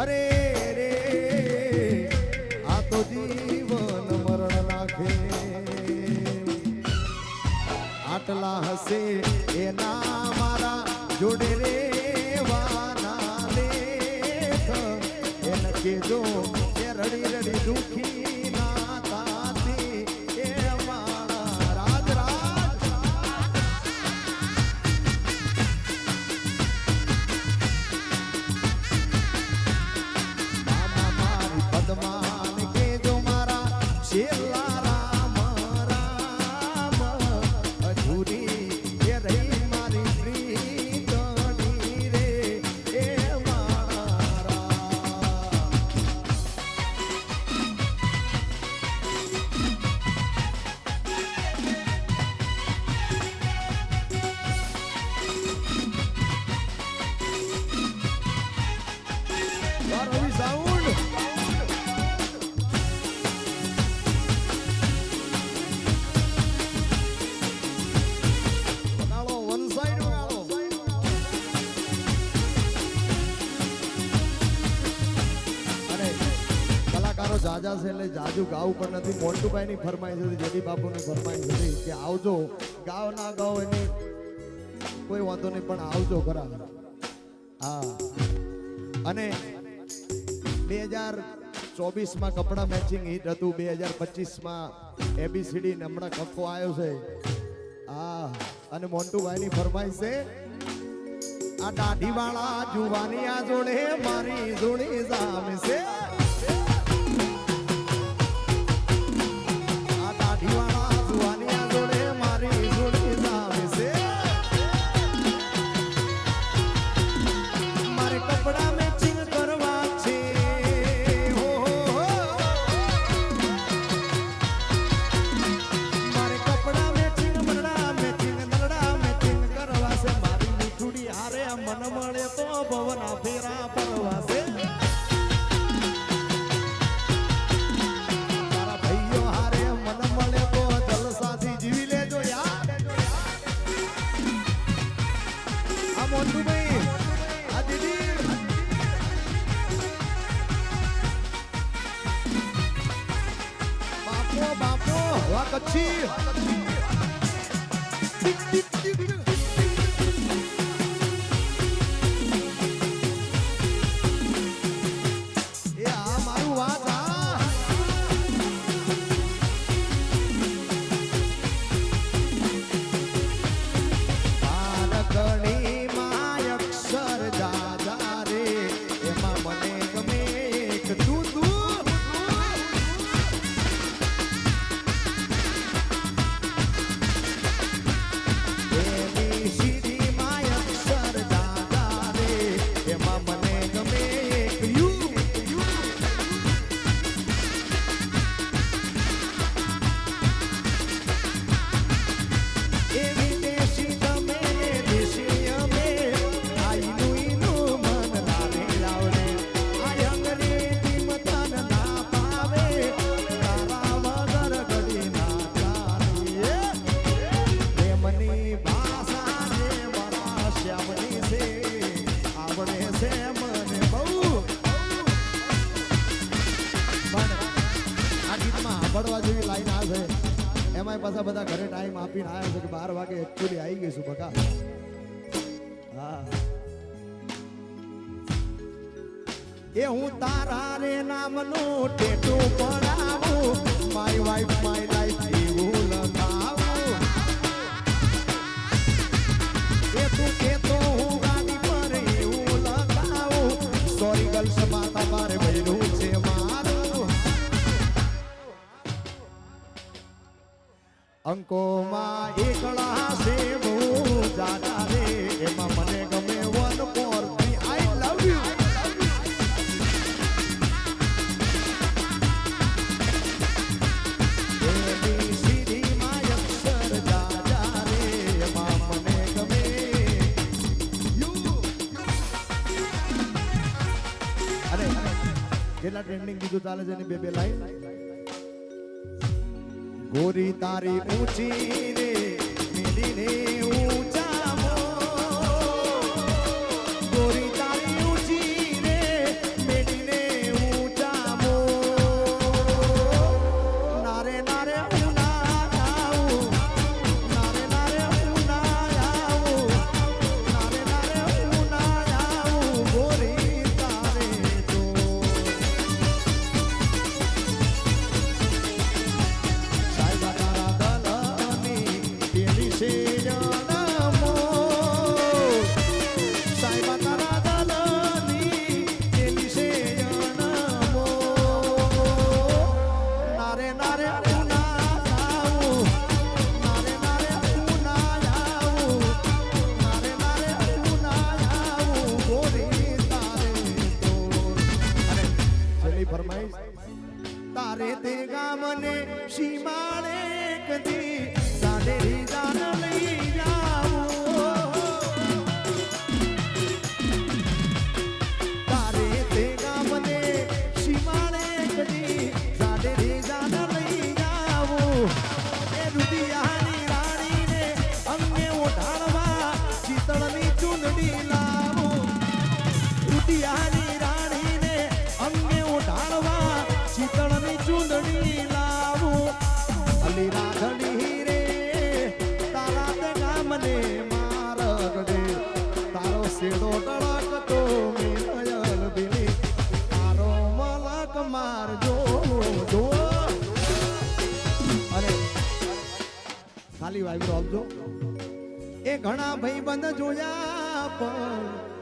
અરે રે આ તો જીવન મરણ નાખે આટલા હશે એના મારા જોડે રે વાના લેખ એને કેજો એ રડી રડી દુખી ના તાતી એ મારા રાજ રાજ મામા મારી પદ્માન કેજો મારા છેલ્લા રામ રામ અધૂરી એ રહી મારી પ્રીતની રે એ મારા રવિ સાઉન્ડ વગાડો વન સાઈડ વગાડો અને કલાકારો જાજા છે એટલે જાજુ ગાવું પણ નથી મોન્ટુભાઈ ની ફરમાઈશ હતી જેડી બાપુ ની ફરમાઈશ હતી કે આવજો ગાવ ના ગાવ એની કોઈ વાંધો નહીં પણ આવજો ખરા હા અને 2024 માં કપડા મેચિંગ હિટ હતું 2025 માં એબીસીડી ને હમણાં કક્કો આવ્યો છે હા અને મોન્ટુભાઈ ની ફરમાઈશ છે આ દાઢી વાળા જુવાની આ જોડે મારી જોડી જામે છે આ દાઢી વાળા જુવાની આ જોડે મારી જોડી જામે છે મારે કપડા મેચિંગ કરવા છે મારે કપડા મેચિંગ બરડા મેચિંગ નલડા મેચિંગ કરવા છે મારી મીઠુડી હારે મન મળે તો ભવના ફેરા પડવા છે તારા ભાઈઓ હારે મન મળે તો જલસાથી જીવી લેજો યાર આ મોન્ટુભાઈ આ દીદી બાપો બાપો વા કચ્છી ટીક ટીક ટીક એ આ મારું વાત આ પારકણી માં અક્ષર જાજા રે એમાં મને ગમે એક તું તું એની સીધી માં અક્ષર જાજા રે એમાં મને ગમે એક યુ એવી દેશી ગમે ને દેશી અમે આઈનું ઈનું મન લાવે લાવડે આ અંગ્રેજી મતન ના પાવે તારા વગર ઘડી ના ચાલીએ પ્રેમની ભાષા જે મારા શ્યામની છે આવડે છે મને બહુ પણ આ ગીતમાં સાંભળવા જેવી લાઈન આ છે એમાંય પાછા બધા ઘરે ટાઈમ આપીને આવ્યા છે કે 12 વાગે એકચ્યુઅલી આવી ગઈશું બકા હા એ હું તારા રે નામનું ટેટુ પડાવું માય વાઇફ માય લાઈફ એવું લખાવું એ તું કેતો હું ગાડી પર એવું લખાવું સોરી ગર્લ્સ માતા મારે બહેરું છે મારું અંકોમાં એકલા છે બહુ જાડા રે એમાં મને ગમે 1 4 3 આઈ લવ યુ એની સીધી માં અક્ષર જાડા રે એમાં મને ગમે યુ અરે કેટલા ટ્રેન્ડિંગ ગીતો ચાલે છે એની બે લાઈન गोरी तारी ऊंची रे मेरी रे ऊंचा गोरी तारी ऊंची रे मेरी તારે તે ગામને સીમાડે કદી સાડેરી જાન લઈ જાવું તારે તે ગામને સીમાડે કદી સાડેરી જાન લઈ જાવું એ રૂપિયાની રાણીને અંગે ઓઢાડવા શીતળની ચૂંદડી લાવું રૂપિયાની રાણીને અંગે ઓઢાડવા શીતળની ચૂંદડી લાવું અલી રાધડી રે તારા તે ગામને મારગ રે તારો શેડો ટળકતો મેલયલ બિલી તારો મલક મારજો જો અરે ખાલી વાયરો આપજો એ ઘણા ભાઈબંધ જોયા પણ